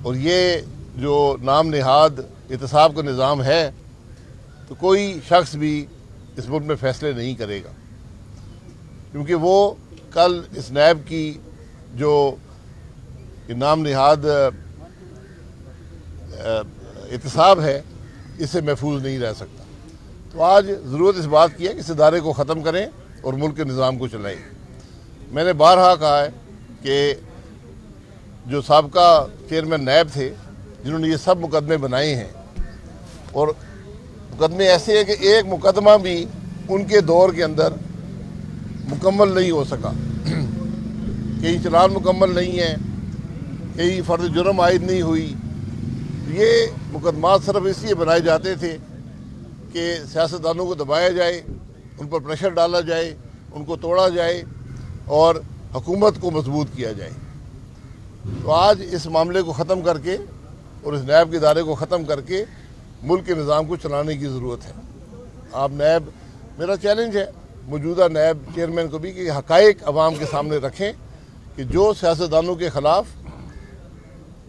اور یہ جو نام نہاد احتساب کا نظام ہے تو کوئی شخص بھی اس ملک میں فیصلے نہیں کرے گا، کیونکہ وہ کل اس نیب کی جو نام نہاد احتساب ہے اس سے محفوظ نہیں رہ سکتا۔ تو آج ضرورت اس بات کی ہے کہ اس ادارے کو ختم کریں اور ملک کے نظام کو چلائیں۔ میں نے بارہا کہا ہے کہ جو سابقہ چیئرمین نیب تھے جنہوں نے یہ سب مقدمے بنائے ہیں، اور مقدمے ایسے ہیں کہ ایک مقدمہ بھی ان کے دور کے اندر مکمل نہیں ہو سکا، کئی چلان مکمل نہیں ہیں، کئی فرد جرم عائد نہیں ہوئی۔ یہ مقدمات صرف اس لیے بنائے جاتے تھے کہ سیاستدانوں کو دبایا جائے، ان پر پریشر ڈالا جائے، ان کو توڑا جائے اور حکومت کو مضبوط کیا جائے۔ تو آج اس معاملے کو ختم کر کے اور اس نیب کے ادارے کو ختم کر کے ملک کے نظام کو چلانے کی ضرورت ہے۔ آپ نیب، میرا چیلنج ہے موجودہ نیب چیئرمین کو بھی کہ حقائق عوام کے سامنے رکھیں کہ جو سیاستدانوں کے خلاف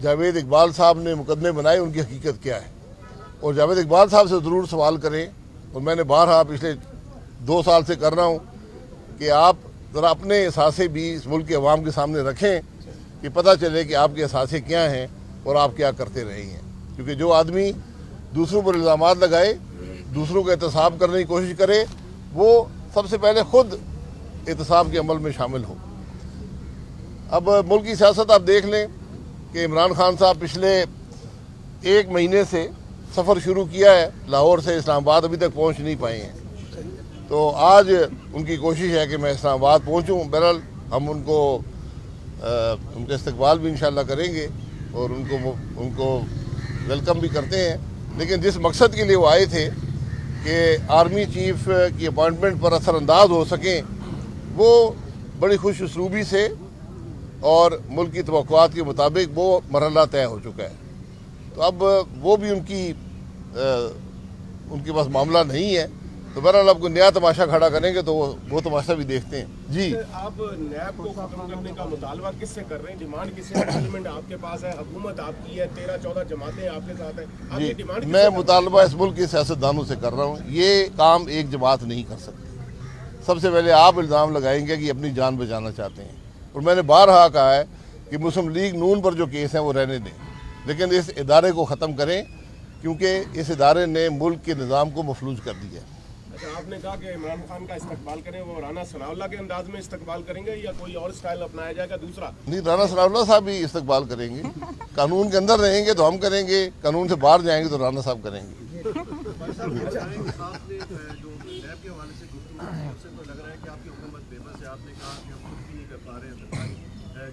جاوید اقبال صاحب نے مقدمے بنائے ان کی حقیقت کیا ہے، اور جاوید اقبال صاحب سے ضرور سوال کریں، اور میں نے بارہا پچھلے 2 سال سے کر رہا ہوں کہ آپ ذرا اپنے اثاثے بھی اس ملک کے عوام کے سامنے رکھیں کہ پتہ چلے کہ آپ کے اثاثے کیا ہیں اور آپ کیا کرتے رہے ہیں۔ کیونکہ جو آدمی دوسروں پر الزامات لگائے، دوسروں کا احتساب کرنے کی کوشش کرے، وہ سب سے پہلے خود احتساب کے عمل میں شامل ہو۔ اب ملک کی سیاست آپ دیکھ لیں کہ عمران خان صاحب پچھلے 1 مہینے سے سفر شروع کیا ہے لاہور سے اسلام آباد، ابھی تک پہنچ نہیں پائے ہیں۔ تو آج ان کی کوشش ہے کہ میں اسلام آباد پہنچوں۔ بہرحال ہم ان کا استقبال بھی انشاءاللہ کریں گے اور ان کو ویلکم بھی کرتے ہیں، لیکن جس مقصد کے لیے وہ آئے تھے کہ آرمی چیف کی اپوائنٹمنٹ پر اثر انداز ہو سکیں، وہ بڑی خوش اسلوبی سے اور ملک کی توقعات کے مطابق وہ مرحلہ طے ہو چکا ہے۔ تو اب وہ بھی ان کے پاس معاملہ نہیں ہے، تو بہرحال اب کوئی نیا تماشا کھڑا کریں گے تو وہ تماشا بھی دیکھتے ہیں۔ جی، آپ نیب کو ختم کرنے کا مطالبہ کس سے کر رہے ہیں؟ ڈیمانڈ کس سے؟ پارلیمنٹ آپ کے پاس ہے، حکومت آپ کی ہے، 13-14 جماعتیں آپ کے ساتھ ہیں، آپ کی ڈیمانڈ میں مطالبہ اس ملک کے سیاستدانوں سے کر رہا ہوں، یہ کام ایک جماعت نہیں کر سکتی۔ سب سے پہلے آپ الزام لگائیں گے کہ اپنی جان بچانا چاہتے ہیں، اور میں نے بارہا کہا ہے کہ مسلم لیگ نون پر جو کیس ہیں وہ رہنے دیں، لیکن اس ادارے کو ختم کریں، کیونکہ اس ادارے نے ملک کے نظام کو مفلوج کر دیا ہے۔ اچھا، آپ نے کہا کہ عمران خان کا استقبال کریں، وہ رانا ثناء اللہ کے انداز میں استقبال کریں گے یا کوئی اور سٹائل اپنایا جائے گا دوسرا؟ نہیں، رانا ثناء اللہ صاحب بھی استقبال کریں گے۔ قانون کے اندر رہیں گے تو ہم کریں گے، قانون سے باہر جائیں گے تو رانا صاحب کریں گے۔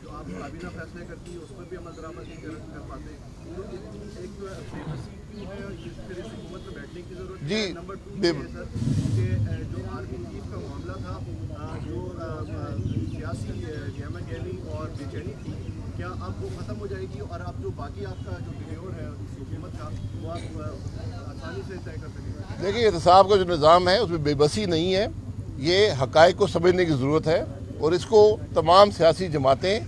جو آپ کابینہ فیصلے کرتی ہے اس پر بھی عمل درآمد نہیں کر پاتے، ایک بےبسی ہے جس طرح سے حکومت میں بیٹھنے کی ضرورت ہے۔ نمبر 2 یہ ہے سر کہ جو آرمی چیف کا معاملہ تھا، جو سیاسی گہما گہمی اور بے چینی تھی، کیا اب وہ ختم ہو جائے گی اور اب جو باقی آپ کا جو بہیور ہے حکومت کا وہ آپ آسانی سے طے کر سکیں گے؟ دیکھیے، احتساب کا جو نظام ہے اس میں بے بسی نہیں ہے، یہ حقائق کو سمجھنے کی ضرورت ہے، اور اس کو تمام سیاسی جماعتیں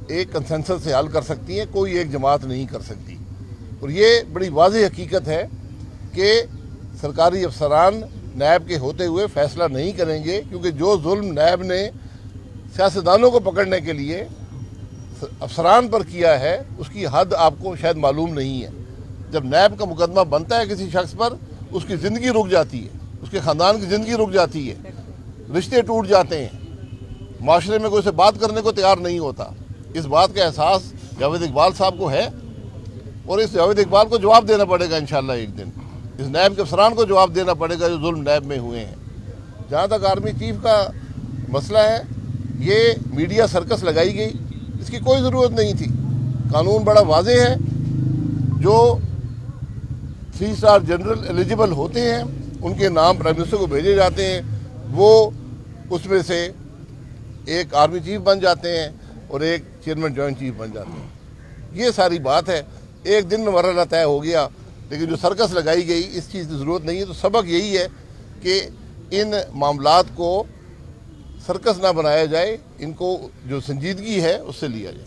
ایک کنسنسس سے حل کر سکتی ہیں، کوئی ایک جماعت نہیں کر سکتی۔ اور یہ بڑی واضح حقیقت ہے کہ سرکاری افسران نیب کے ہوتے ہوئے فیصلہ نہیں کریں گے، کیونکہ جو ظلم نیب نے سیاستدانوں کو پکڑنے کے لیے افسران پر کیا ہے اس کی حد آپ کو شاید معلوم نہیں ہے۔ جب نیب کا مقدمہ بنتا ہے کسی شخص پر، اس کی زندگی رک جاتی ہے، اس کے خاندان کی زندگی رک جاتی ہے، رشتے ٹوٹ جاتے ہیں، معاشرے میں کوئی سے بات کرنے کو تیار نہیں ہوتا۔ اس بات کا احساس جاوید اقبال صاحب کو ہے، اور اس جاوید اقبال کو جواب دینا پڑے گا انشاءاللہ ایک دن، اس نیب کے افسران کو جواب دینا پڑے گا جو ظلم نیب میں ہوئے ہیں۔ جہاں تک آرمی چیف کا مسئلہ ہے، یہ میڈیا سرکس لگائی گئی، اس کی کوئی ضرورت نہیں تھی۔ قانون بڑا واضح ہے، جو 3 اسٹار جنرل ایلیجیبل ہوتے ہیں ان کے نام پرائم منسٹر کو بھیجے جاتے ہیں، وہ اس میں سے ایک آرمی چیف بن جاتے ہیں اور ایک چیئرمین جوائنٹ چیف بن جاتے ہیں۔ یہ ساری بات ہے، ایک دن میں مرحلہ طے ہو گیا، لیکن جو سرکس لگائی گئی اس چیز کی ضرورت نہیں ہے۔ تو سبق یہی ہے کہ ان معاملات کو سرکس نہ بنایا جائے، ان کو جو سنجیدگی ہے اس سے لیا جائے۔